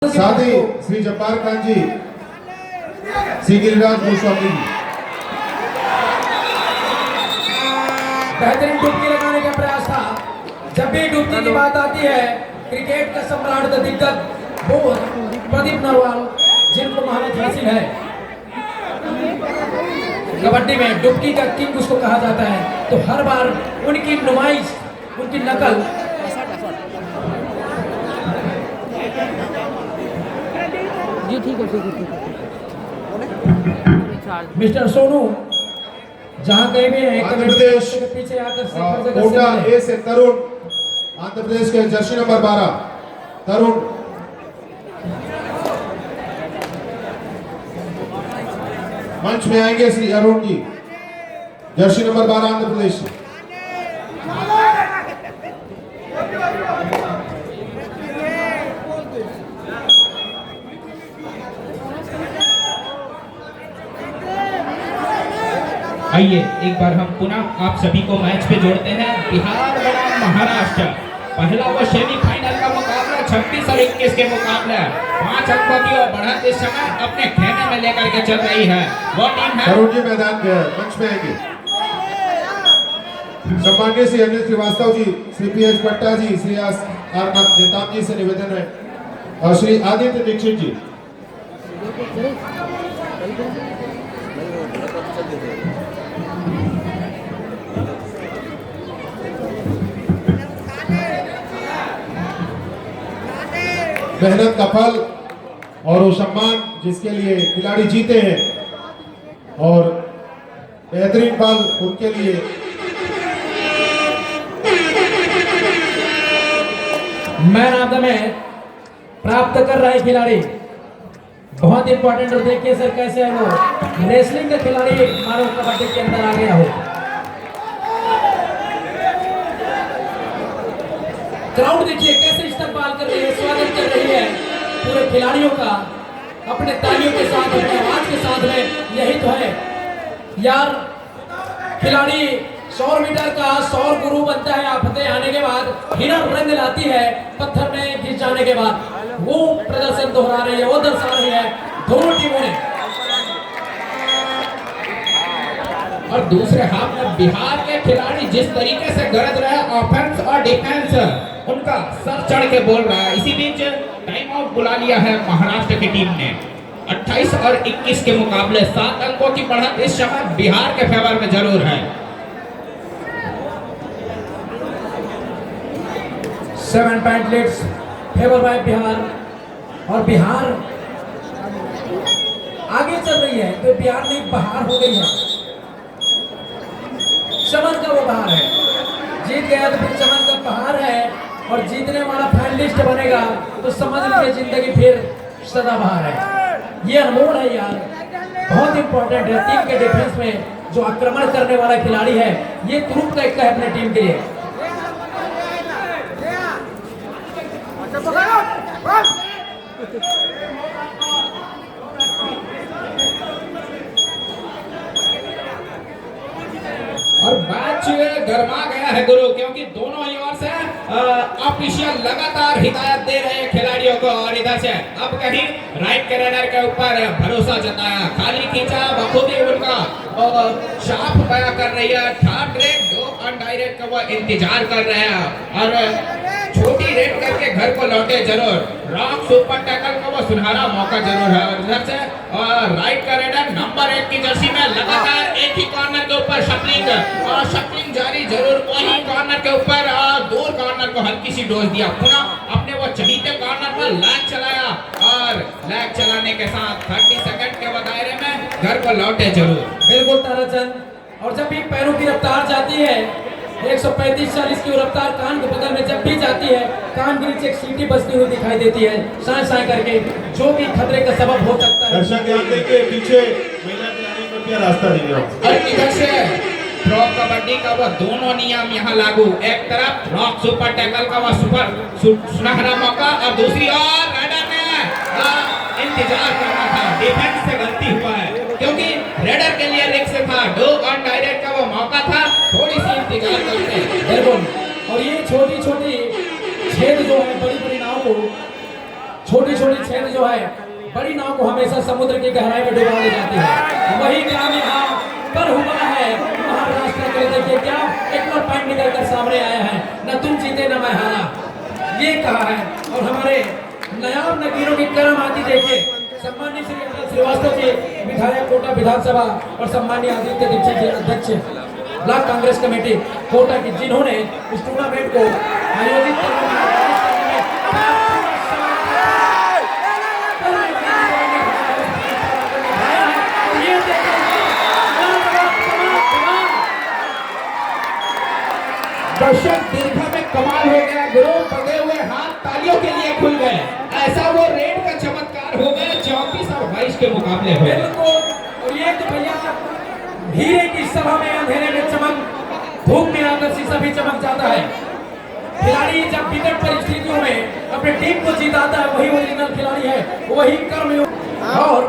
साथी श्री जब्बार खान जी, श्री गिरिराज गोस्वामी जी। बेहतरीन डुबकी लगाने का प्रयास था। जब भी डुबकी की बात आती है, क्रिकेट का सम्राट द दिग्गज वो प्रदीप नरवाल, जिनको महारत हासिल है कबड्डी में, डुबकी का किंग उसको कहा जाता है। तो हर बार उनकी नुमाइश, उनकी नकल जी ठीक है मिस्टर सोनू जहाँ कहीं भी है आंध्र प्रदेश के पीछे आकर कोटा ए से तरुण, आंध्र प्रदेश के जर्सी नंबर 12 तरुण। मंच में आएंगे श्री अरुण जी, जर्सी नंबर 12 आंध्र प्रदेश से। आइए एक बार हम पुनः आप सभी को मैच पे जोड़ते हैं। बिहार बनाम महाराष्ट्र, पहला वो सेमीफाइनल का मुकाबला 26 और 21 के मुकाबले 5 अंकों की ओर बढ़त इस समय अपने खेमे में लेकर के चल रही है। वो टीम है तरुण जी मैदान में मंच में आएंगे। सम्माननीय श्री अनिल श्रीवास्तव जी, श्री पीएच पट्टा जी, श्री आर नेताम जी से निवेदन है, और श्री आदित्य दीक्षित जी। मेहनत का फल और वो सम्मान जिसके लिए खिलाड़ी जीते हैं, और बेहतरीन फल उनके लिए मैन ऑफ द मैच प्राप्त कर रहे खिलाड़ी बहुत इंपॉर्टेंट। और देखिए सर कैसे है वो रेसलिंग का खिलाड़ी मानो कबड्डी के अंदर आ गया हो। क्राउड देखिए कैसे इस्तेमाल कर रही है, स्वागत कर रही है पूरे खिलाड़ियों का अपने तालियों के साथ, अपने आवाज के साथ में। यही तो है यार, खिलाड़ी 100 मीटर का 100 गुरु बनता है फतेह आने के बाद, हिरन रंग लाती है पत्थर में घिस जाने के बाद। वो प्रदर्शन दोहरा रही है, वो दर्शा रही है दोनों टीमों ने। और दूसरे हाथ में बिहार के खिलाड़ी जिस तरीके से गरज रहे ऑफेंस और डिफेंस, उनका सर चढ़ के बोल रहा है। इसी बीच टाइम आउट बुला लिया है महाराष्ट्र की टीम ने। 28 और 21 के मुकाबले 7 अंकों की बढ़त इस समय बिहार के फेवर में जरूर है। 7 point leads favour by Bihar, और बिहार आगे चल रही है तो बिहार में बहार हो गई है। चमन का वो बहार है, जीत गया तो फिर चमन का बहार है, और जीतने वाला फाइनलिस्ट बनेगा तो समझ लीजिए जिंदगी फिर सदाबहार है। ये अनमोल है यार, बहुत इंपॉर्टेंट है टीम के डिफेंस में। जो आक्रमण करने वाला खिलाड़ी है ये तुरुप का एक है अपने टीम के लिए। और मैच गरमा गया है गुरु, क्योंकि दोनों ही ओर से ऑफिशियल लगातार हिदायत दे रहे हैं खिलाड़ियों को। और इधर से अब कहीं राइट कैरेडर के ऊपर भरोसा जताया, खाली खींचा बखूबी उनका शार्प बया कर रही है। थर्ड रेट 2 अनडायरेक्ट का वो इंतजार कर रहे हैं, और छोटी रेट करके घर को लौटे जरूर। रॉक सुपर टैकल का वो सुनहरा मौका जरूर है। और इधर से राइट कैरेडर नंबर 1 की जर्सी में लगातार एक ही कॉर्नर के ऊपर शफलिंग, और शफलिंग जारी जरूर। वही कॉर्नर के ऊपर दूर कॉर्नर को हल्की सी डोज दिया, पुनः अपने वो चहीते कॉर्नर पर लैग चलाया, और लैग चलाने के साथ 30 सेकंड के दायरे में घर को लौटे जरूर। बिल्कुल ताराचंद। और जब भी पैरों की रफ्तार जाती है 135-40 की रफ्तार कान के बगल में जब भी जाती है, कान के नीचे एक सीटी बजती हुई दिखाई देती है साए साए करके, जो भी खतरे का सबब हो सकता है। दर्शक ध्यान देंगे, पीछे महिला खिलाड़ी को क्या रास्ता देंगे। और इधर से प्रो कबड्डी का वो दोनों नियम यहाँ लागू। एक तरफ रॉक सुपर टैकल का वो सुनहरा मौका, और दूसरी ओर रेडर ने इंतजार करना था। डिफेंस से गलती हुआ है, क्योंकि रेडर के लिए रिस्क था। 2 अनडायरेक्ट का वो मौका था, थोड़ी सी इंतजार करते। बिल्कुल। और ये छोटी छोटी छेद जो है बड़ी बड़ी नाव को छोटी छोटी छेद जो है बड़ी नाव को हमेशा समुद्र की गहराई में डुबा ले जाती है। वही काम यहाँ पर हुआ है। महाराष्ट्र के देखिए क्या एक और पॉइंट निकल कर सामने आया है, न तुम जीते न मैं हारा, ये कहा है। और हमारे नायाब नगीरों की कर्म आदि देखिए, सम्मानित श्री अनिल श्रीवास्तव जी विधायक कोटा विधानसभा और सम्मानित आदित्य दीक्षित जी अध्यक्ष ब्लॉक कांग्रेस कमेटी कोटा की, जिन्होंने इस टूर्नामेंट को आयोजित करने में दर्शक दीर्घा में कमाल हो गया गुरु, पगे हुए हाथ तालियों के लिए खुल गए। ऐसा वो रेड का चमत्कार हो गया 34 और 22 के मुकाबले हो। और ये तो भैया हीरे की सभा में अंधेरे में चमक, धूप में आकर शीशा भी चमक जाता है। खिलाड़ी जब विकट परिस्थितियों में अपने टीम को जिताता है, वही ओरिजिनल खिलाड़ी है, वही कर्मयोग। और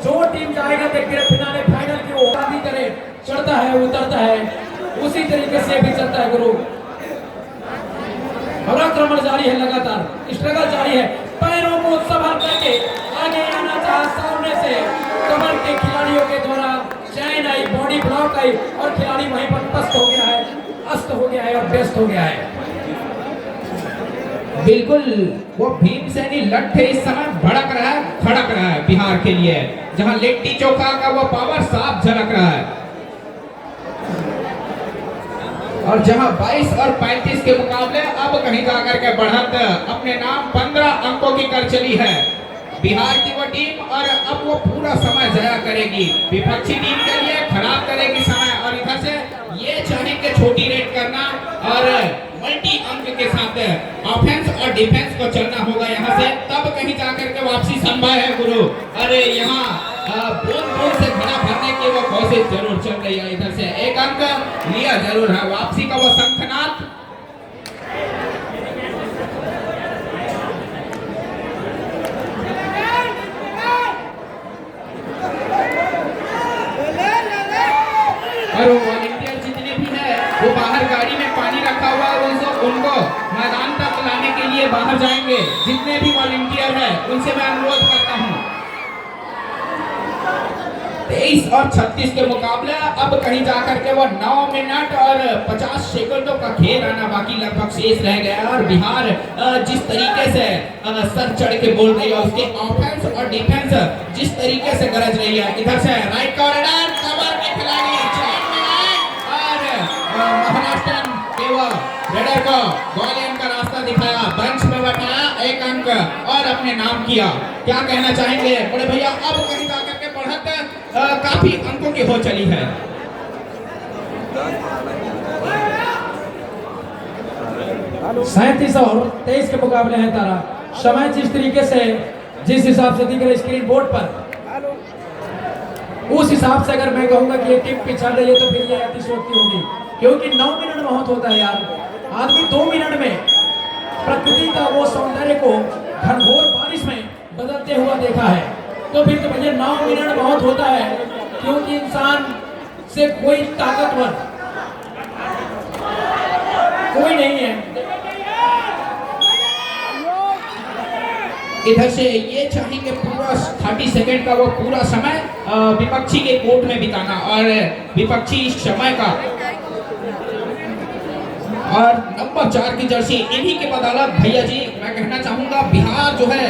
जो टीम जाएगा ग्रैंड फिनाले फाइनल की ओर आदि करे, चढ़ता है उतरता है, उसी तरीके से भी चलता है गुरु। आक्रमण जारी है, लगातार स्ट्रगल जारी है, पैरों को संभाल करके आगे आना चाहा सामने से कमर के खिलाड़ियों के द्वारा चैन आई, बॉडी ब्लॉक आई और खिलाड़ी वहीं पर पस्त हो गया है, अस्त हो गया है और व्यस्त हो गया है। बिल्कुल वो भीमसेनी लट्ठ इस समय भड़क रहा है, खड़क रहा है बिहार के लिए, जहां लिट्टी चोखा का वो पावर साफ झलक रहा है। और जहां 22 और 35 के मुकाबले अब कहीं जाकर के बढ़त अपने नाम 15 अंकों की कर चली है बिहार की वो टीम। और अब वो पूरा समय जाया करेगी विपक्षी टीम के लिए, खराब करेगी समय। और इधर से ये चाहेंगे छोटी रेड करना और मल्टी अंक के साथ ऑफेंस और डिफेंस को चलना होगा यहाँ से, तब कहीं जाकर के वापसी संभव है गुरु। अरे यहाँ बूंद से घड़ा भरने की वो कोशिश जरूर चल रही है। इधर से एक अंक लिया जरूर है, वापसी का वो शंखनाद। और वो वॉलंटियर जितने भी है वो बाहर गाड़ी में पानी रखा हुआ है, उनको मैदान तक लाने के लिए बाहर जाएंगे। जितने भी वॉलंटियर है उनसे मैं अनुरोध करता हूँ। 23 और 36 के मुकाबले अब कहीं जाकर के वो 9 मिनट और 50 सेकंडों का खेल आना बाकी लगभग शेष रह गया। और बिहार जिस तरीके से सर चढ़ के बोल रही है, उसके ऑफेंस और डिफेंस जिस तरीके से गरज रही है। इधर से राइट कॉर्नर कवर के खिलाड़ी चैन में आए और महाराष्ट्र के वो रेडर को ग्वालियर का रास्ता दिखाया, बेंच में बैठाया, एक अंक और अपने नाम किया। क्या कहना चाहेंगे बड़े भैया? अब कहीं जाकर के बढ़त काफी अंकों की हो चली है। 37 और 23 के मुकाबले हैं तारा। समय जिस तरीके से, जिस हिसाब से दिख रहा है स्क्रीन बोर्ड पर, उस हिसाब से अगर मैं कहूंगा कि ये टीम पिछड़ रही है तो फिर ये अतिशयोक्ति होगी, क्योंकि 9 मिनट बहुत होता है यार। आदमी 2 मिनट में प्रकृति का वो सौंदर्य को घनघोर बारिश में बदलते हुआ देखा है, तो फिर तो भैया 9 मिनट बहुत होता है, क्योंकि इंसान से कोई ताकतवर कोई नहीं है। इधर से ये चाहेंगे पूरा 30 सेकंड का वो पूरा समय विपक्षी के कोर्ट में बिताना और विपक्षी समय का। और नंबर 4 की जर्सी इन्हीं के बदौलत भैया जी मैं कहना चाहूंगा बिहार जो है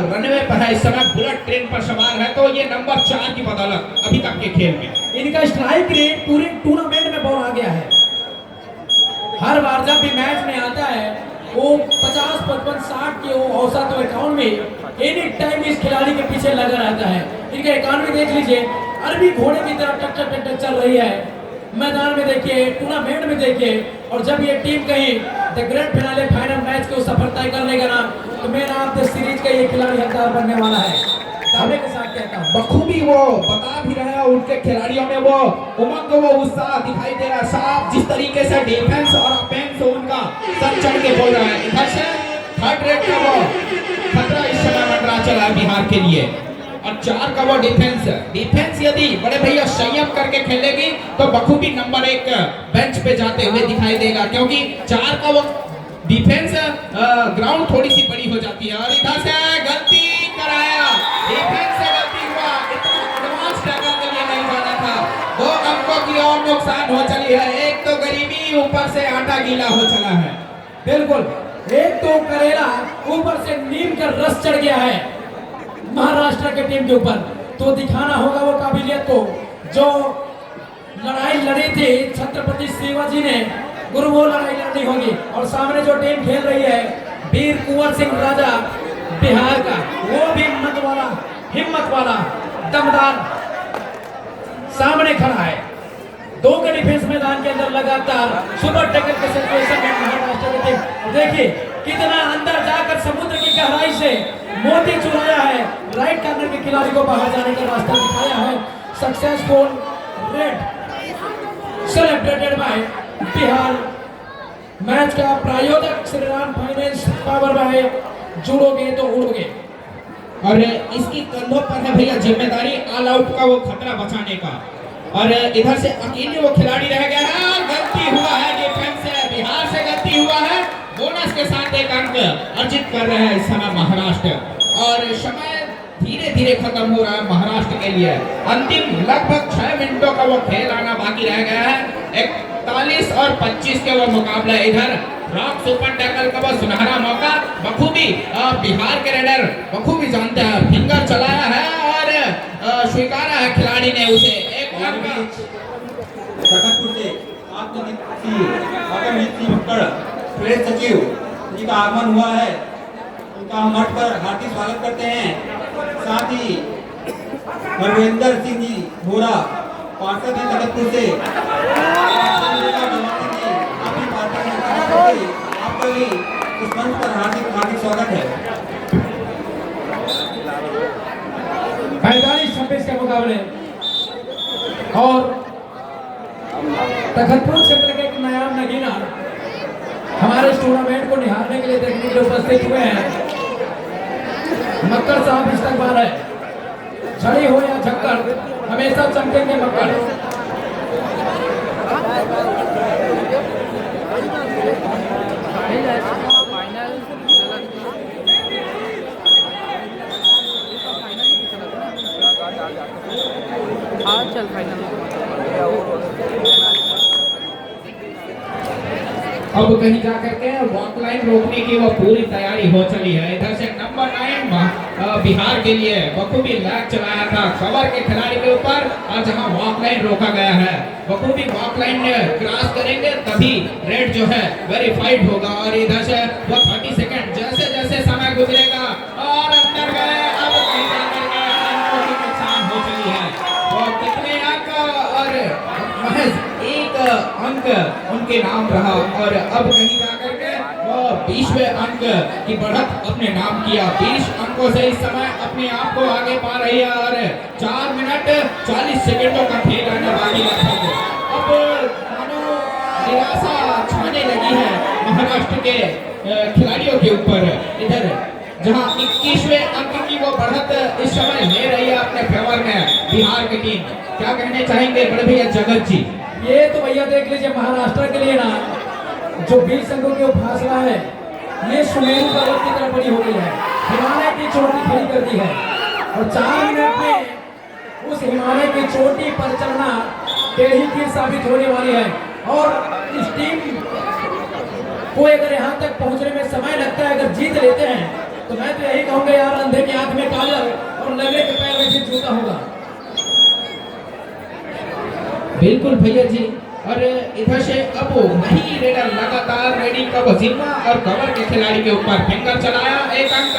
रनवे पर है इस समय, बुलेट ट्रेन पर सवार है, तो ये नंबर 4 की बदौलत अभी तक के खेल में इनका स्ट्राइक रेट पूरे टूर्नामेंट में बहुत आ गया है। हर बार जब भी मैच में आता है वो 50, 55, 60 के औसत तो अकाउंट में एनी टाइम इस खिलाड़ी के पीछे लगा रहता है। इनका अकाउंट में देख लीजिए, अरबी घोड़े की तरह टक टक टक चल रही है। मैदान में देखिए, टूर्नामेंट में देखिए, और जब ये टीम कहीं the grand finale final match को सफल तय कर लेगा ना, तो मेरा आप सीरीज का ये खिलाड़ी हकदार बनने वाला है, दावे के साथ कहता हूं। बखूबी वो बता भी रहे हैं, उनके खिलाड़ियों में वो उमंग, वो उत्साह दिखाई दे रहा है साफ, जिस तरीके से डिफेंस और ऑफेंस उनका सर चढ़ के बोल रहा है। इधर से थर्ड रेट का वो खतरा इस समय मंडरा चला है बिहार के लिए। और 4 का वो डिफेंस यदि बड़े भैया संयम करके खेलेगी तो बखूबी नंबर 1 बेंच पे जाते हुए दिखाई देगा, क्योंकि 4 का वो डिफेंस ग्राउंड थोड़ी सी बड़ी हो जाती है। और इधर से गलती ऊपर से आटा गीला हो चला है। बिल्कुल एक तो करेला ऊपर से नीम का रस चढ़ गया है महाराष्ट्र के टीम के ऊपर, तो दिखाना होगा वो काबिलियत को जो लड़ाई लड़ी थी छत्रपति शिवाजी ने, गुरु वो लड़ाई लड़नी होगी। और सामने जो टीम खेल रही है वीर कुंवर सिंह राजा बिहार का, वो भी हिम्मत वाला दमदार सामने खड़ा है। दो के डिफेंस मैदान के अंदर लगातार सुपर टैकल के सिचुएशन में महाराष्ट्र की टीम देखिए कितना अंदर जाकर समुद्र की गहराई से मोती चुराया है, राइट कॉर्नर के खिलाड़ी को बाहर जाने का रास्ता दिखाया है। Successful red celebrated by Bihar. Match का प्रायोजक श्रीराम फाइनेंस पावर बाय जुड़ोगे तो उड़ोगे। और इसकी कंधों पर है भैया जिम्मेदारी ऑल आउट का, वो खतरा बचाने का। और इधर से अकेले वो खिलाड़ी रह गया है और गलती हुआ है डिफेंस से, बिहार से गलती हुआ है। बोनस के साथ एक अंक अर्जित कर रहे हैं इस समय महाराष्ट्र। और समय धीरे धीरे खत्म हो रहा है महाराष्ट्र के लिए। अंतिम लगभग 6 मिनटों का वो खेल आना बाकी रह गया है। 41 और 25 के वो मुकाबला। इधर रॉक सुपर टैकल का वो सुनहरा मौका बखूबी बिहार के रेडर बखूबी जानते हैं, फिंगर चलाया है और स्वीकारा है खिलाड़ी ने उसे। एक तखतपुर से प्रेस सचिव जी का आगमन हुआ है, उनका हम मठ पर हार्दिक स्वागत करते हैं। साथ ही हरविंदर सिंह जी भोरा पार्षद हैं तखतपुर से, आपका भी इस मंच पर हार्दिक स्वागत है। 45-26 के मुकाबले और तखतपुर क्षेत्र के एक नायाब नगीना हमारे इस टूर्नामेंट को निहारने के लिए देखने के लिए उपस्थित हुए हैं। मक्कर साहब इस्तकबाल है, छड़ी हो या झक्कर हमेशा चमकेंगे मक्कर। चल फाइनल। अब कहीं जा करके वॉक लाइन रोकने की वो पूरी तैयारी हो चली है। इधर से नंबर 9 बिहार के लिए बखूबी लैग चलाया था कवर के खिलाड़ी के ऊपर, और जहां वॉक लाइन रोका गया है बखूबी वॉक लाइन क्रॉस करेंगे तभी रेड जो है वेरीफाइड होगा। और इधर से वो 30 सेकंड जैसे जैसे समय गुजरेगा और अंदर गए, अब कहीं जाकर के अंकों की नुकसान हो चली है। वो कितने अंक और महज 1 अंक उनके नाम रहा। और अब कहीं जाकर के वो 20वें अंक की बढ़त अपने नाम किया। 20 अंकों से इस समय अपने आप को आगे पा रही है। और 4 मिनट 40 सेकंडों का खेल आने वाली है। अब मानो निराशा छाने लगी है महाराष्ट्र के खिलाड़ियों के ऊपर। इधर जहां 21वें अंक की वो बढ़त इस समय ले रही है अपने फेवर में बिहार की टीम। क्या कहने चाहेंगे बड़े भैया जगत जी? ये तो भैया देख लीजिए महाराष्ट्र के लिए ना जो 20 अंकों की फासला है ये सुमेरु पर्वत की तरफ बड़ी हो गई है, हिमालय की चोटी खड़ी कर दी है। और 4 मिनट में उस हिमालय की चोटी पर चढ़ना टेढ़ी कील साबित होने वाली है। और इस टीम को अगर यहाँ तक पहुँचने में समय लगता है, अगर जीत लेते हैं तो मैं तो यही कहूँगा यार अंधे की आंख में काजल और लगे के पैर में फिर जूता होगा। बिल्कुल भैया जी। और इधर से अब वही रेडर लगातार रेडी का जिम्मा और कवर के खिलाड़ी के ऊपर फिंगर चलाया, 1 अंक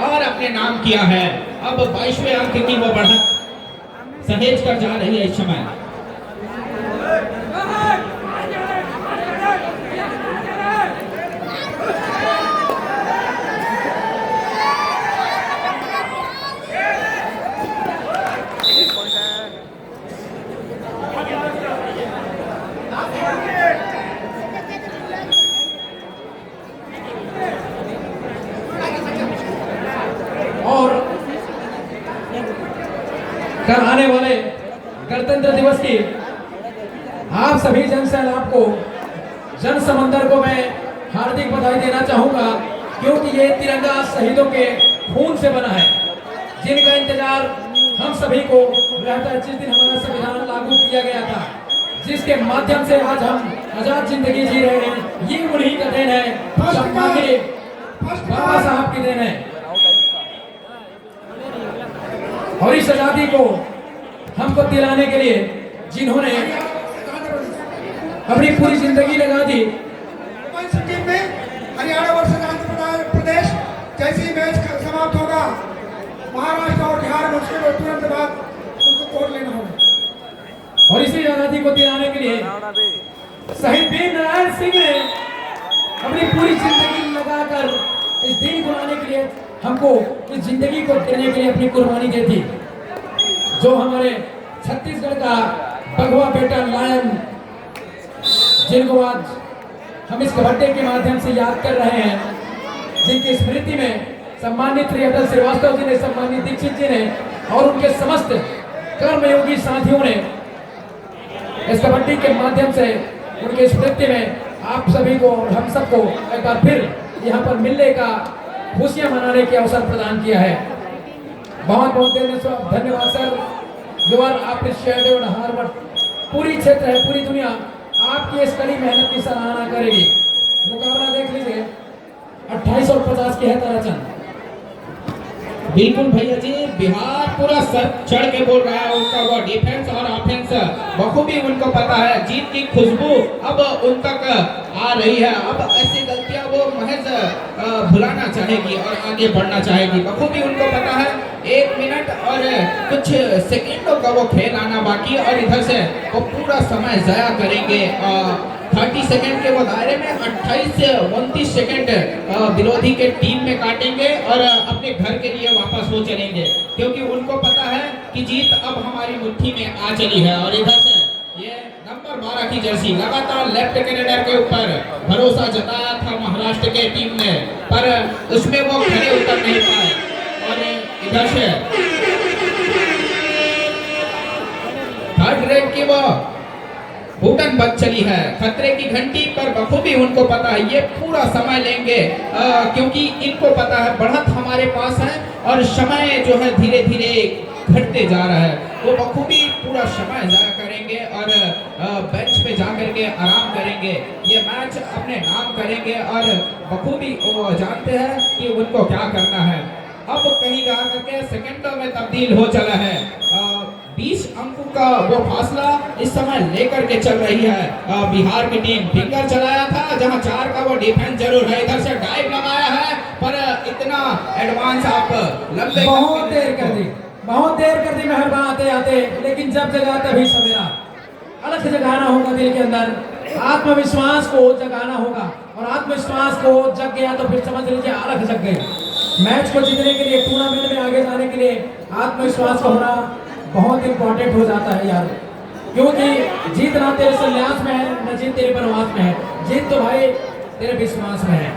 और अपने नाम किया है। अब 22वें अंक की वो बढ़त सहेज कर जा रही है इस समय। और कल आने वाले गणतंत्र दिवस की आप सभी जन सैलाब को, जन समंदर को मैं हार्दिक बधाई देना चाहूंगा, क्योंकि ये तिरंगा शहीदों के खून से बना है, जिनका इंतजार हम सभी को रहता है। जिस दिन हमारा संविधान लागू किया गया था, जिसके माध्यम से आज हम आजाद जिंदगी जी रहे हैं, ये उन्हीं का देन है, सम्मानीय बाबा साहब की देन है। और इस आजादी को हमको दिलाने के लिए जिन्होंने अपनी पूरी जिंदगी लगा दी। सिक्किम में हरियाणा वर्सेस आंध्र प्रदेश जैसे ही मैच समाप्त होगा, महाराष्ट्र और बिहार में उसके तुरंत बाद उनको कोर्ट लेना होगा। और इसी आजादी को दिलाने के लिए शहीद वीर नारायण सिंह ने अपनी पूरी जिंदगी लगाकर इस दिन को लाने के लिए हमको इस जिंदगी को देने के लिए अपनी कुर्बानी दी थी। जो हमारे छत्तीसगढ़ का भगवा बेटा लायन, जिनको आज हम इस कबड्डी के माध्यम से याद कर रहे हैं, जिनकी स्मृति में सम्मानित श्री अटल श्रीवास्तव जी ने, सम्मानित दीक्षित जी ने और उनके समस्त कर्मयोगी साथियों ने इस कबड्डी के माध्यम से उनकी स्मृति में आप सभी को और हम सबको एक बार फिर यहाँ पर मिलने का, खुशियाँ मनाने के अवसर प्रदान किया है। बहुत बहुत धन्यवाद sir. You are appreciated Harvard. पूरी क्षेत्र है, पूरी दुनिया आपकी इस कड़ी मेहनत की सराहना करेगी। मुकाबला देख लीजिए, 28 और 50 की है ताराचंद। बिल्कुल भैया जी, बिहार पूरा सर चढ़ के बोल रहा है। उनका वो डिफेंस और ऑफेंस बखूबी उनको पता है। जीत की खुशबू अब उन तक आ रही है। अब ऐसी गलतियां वो महज भुलाना चाहेगी और आगे बढ़ना चाहेगी। बखूबी उनको पता है 1 मिनट और कुछ सेकेंडों का वो खेल आना बाकी, और इधर से वो पूरा समय जाया करेंगे। 30 सेकंड के वो दायरे में 28 से 29 सेकंड विरोधी के टीम में काटेंगे और अपने घर के लिए वापस हो चलेंगे, क्योंकि उनको पता है कि जीत अब हमारी मुट्ठी में आ चली है। और इधर से ये नंबर 12 की जर्सी लगातार लेफ्ट कैनेडर के ऊपर भरोसा जताया था महाराष्ट्र के टीम ने, पर उसमें वो खड़े उतर नहीं पाए। और इधर से थर्ड रैंक की वो घुटन बच चली है। खतरे की घंटी पर बखूबी उनको पता है ये पूरा समय लेंगे, क्योंकि इनको पता है बढ़त हमारे पास है और समय जो है धीरे धीरे घटते जा रहा है। वो बखूबी पूरा समय जाया करेंगे और बेंच पे जा करके आराम करेंगे। ये मैच अपने नाम करेंगे और बखूबी वो जानते हैं कि उनको क्या करना है। अब कहीं जा करके सेकंडों में तब्दील हो चला है। 20 अंकों का वो फासला इस समय लेकर के चल रही है बिहार की टीम। फिंगर चलाया था, जहां 4 का वो डिफेंस जरूर है। इधर से डाइव लगाया है, पर इतना एडवांस आप लंबे बहुत देर कर दी मेहरबान आते आते, लेकिन जब जगा तभी सवेरा। अलग जगाना होगा दिल के अंदर, आत्मविश्वास को जगाना होगा, और आत्मविश्वास को जग गया तो फिर समझ लीजिए अलग जग गई। मैच को जीतने के लिए, टूर्नामेंट में आगे जाने के लिए आत्मविश्वास का होना बहुत इंपॉर्टेंट हो जाता है यार, क्योंकि जीत ना तेरे संन्यास में है, न जीत तेरे प्रवास में है, जीत तो भाई तेरे विश्वास में है।